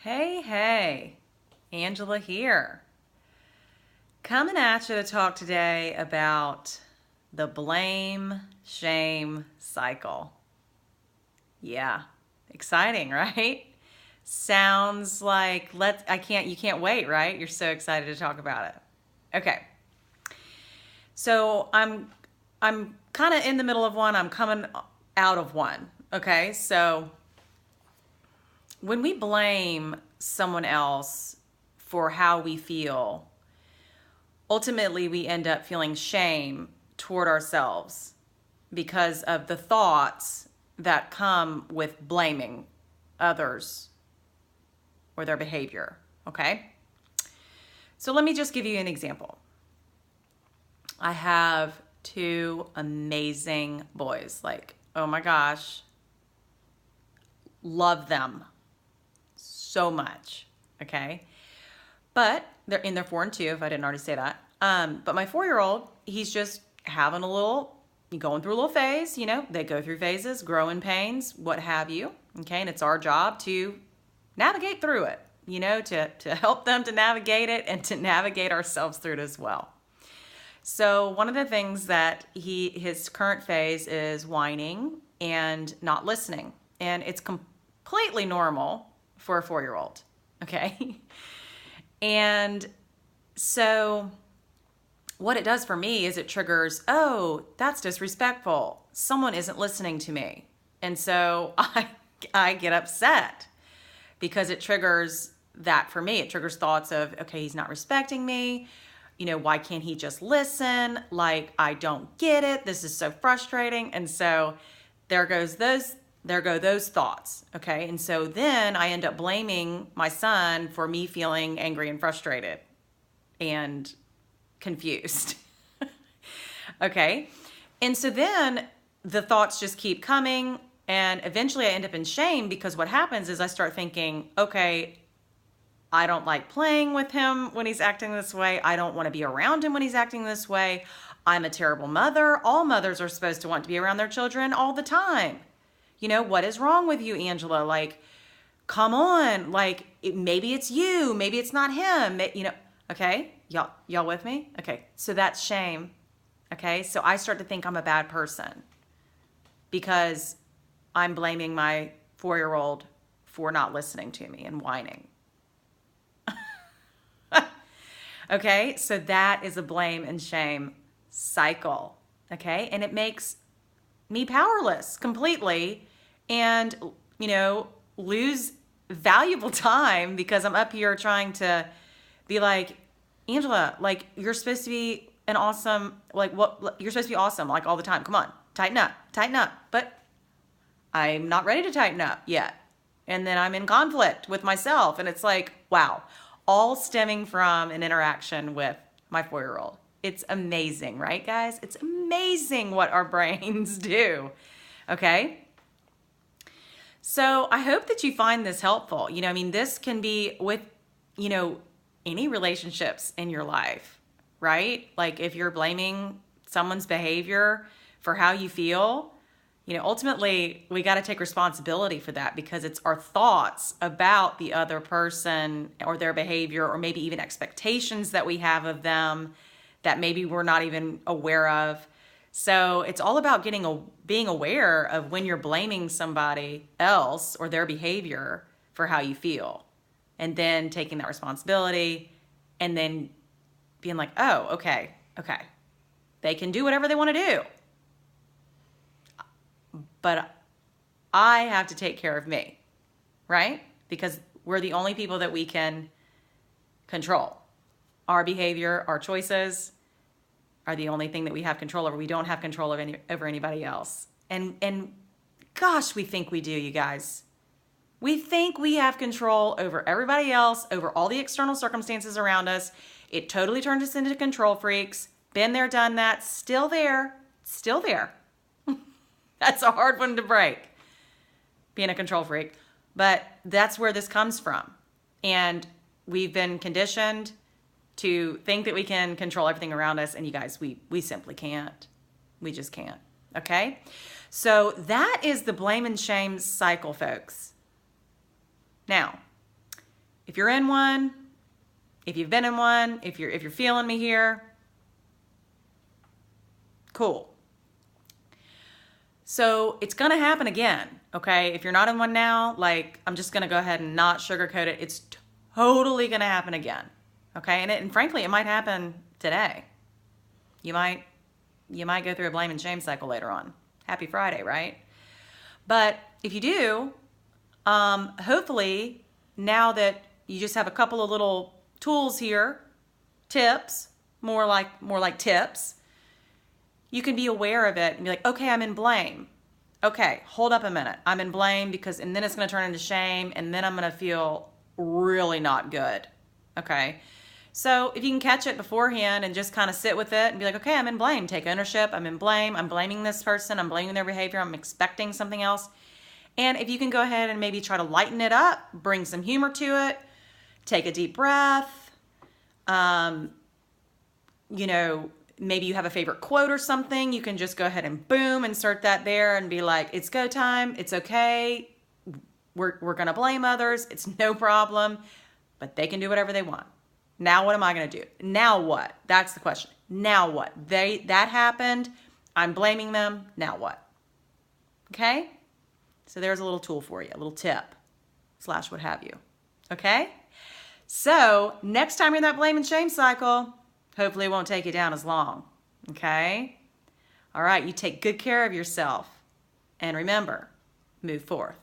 Hey, hey, Angela here. Coming at you to talk today about the blame shame cycle. Yeah, exciting, right? Sounds like you can't wait, right? You're so excited to talk about it. Okay. So I'm kind of in the middle of one. I'm coming out of one. Okay? So when we blame someone else for how we feel, ultimately we end up feeling shame toward ourselves because of the thoughts that come with blaming others or their behavior. Okay? So let me just give you an example. I have two amazing boys. Like, oh my gosh, love them so much. Okay? But they're in their 4 and 2, if I didn't already say that. But my 4-year-old, he's just having going through a little phase. They go through phases, growing pains, what have you. Okay, and it's our job to navigate through it. To help them to navigate it and to navigate ourselves through it as well. So one of the things that his current phase is whining and not listening, and it's completely normal for a 4-year-old. Okay. And so what it does for me is it triggers, oh, that's disrespectful. Someone isn't listening to me. And so I get upset because it triggers that for me. It triggers thoughts of, okay, he's not respecting me. Why can't he just listen? Like, I don't get it. This is so frustrating. And so there go those thoughts. Okay. And so then I end up blaming my son for me feeling angry and frustrated and confused. Okay. And so then the thoughts just keep coming. And eventually I end up in shame because what happens is I start thinking, okay, I don't like playing with him when he's acting this way. I don't want to be around him when he's acting this way. I'm a terrible mother. All mothers are supposed to want to be around their children all the time. What is wrong with you, Angela? Like, come on. Like, maybe it's you. Maybe it's not him. Okay? Y'all with me? Okay. So that's shame. Okay? So I start to think I'm a bad person because I'm blaming my 4-year-old for not listening to me and whining. Okay, so that is a blame and shame cycle. Okay, and it makes me powerless completely and, lose valuable time because I'm up here trying to be like, Angela, like, you're supposed to be an awesome, like, what, you're supposed to be awesome, like, all the time. Come on, tighten up. But I'm not ready to tighten up yet. And then I'm in conflict with myself. And it's like, wow. All stemming from an interaction with my 4-year-old. It's amazing, right, guys? It's amazing what our brains do. Okay? So I hope that you find this helpful. This can be with, any relationships in your life, right? Like if you're blaming someone's behavior for how you feel, ultimately we got to take responsibility for that because it's our thoughts about the other person or their behavior or maybe even expectations that we have of them that maybe we're not even aware of. So it's all about being aware of when you're blaming somebody else or their behavior for how you feel and then taking that responsibility and then being like, oh, okay, they can do whatever they want to do. But I have to take care of me, right? Because we're the only people that we can control. Our behavior, our choices are the only thing that we have control over. We don't have control over anybody else. And gosh, we think we do, you guys. We think we have control over everybody else, over all the external circumstances around us. It totally turns us into control freaks. Been there, done that, still there. That's a hard one to break, being a control freak. But that's where this comes from. And we've been conditioned to think that we can control everything around us. And you guys, we simply can't. We just can't. Okay? So that is the blame and shame cycle, folks. Now, If you're in one, if you've been in one, if you're feeling me here, cool. So it's going to happen again, okay? If you're not in one now, like, I'm just going to go ahead and not sugarcoat it. It's totally going to happen again, okay? And frankly, it might happen today. You might go through a blame and shame cycle later on. Happy Friday, right? But if you do, hopefully now that you just have a couple of little tools here, tips, more like tips, you can be aware of it and be like, okay, I'm in blame. Okay, hold up a minute. I'm in blame and then it's going to turn into shame, and then I'm going to feel really not good. Okay. So if you can catch it beforehand and just kind of sit with it and be like, okay, I'm in blame. Take ownership. I'm in blame. I'm blaming this person. I'm blaming their behavior. I'm expecting something else. And if you can go ahead and maybe try to lighten it up, bring some humor to it, take a deep breath, maybe you have a favorite quote or something. You can just go ahead and boom, insert that there and be like, it's go time. It's okay. We're going to blame others. It's no problem, but they can do whatever they want. Now what am I going to do? Now what? That's the question. Now what? That happened. I'm blaming them. Now what? Okay? So there's a little tool for you, a little tip / what have you. Okay? So next time you're in that blame and shame cycle, hopefully it won't take you down as long. Okay? All right, you take good care of yourself. And remember, move forth.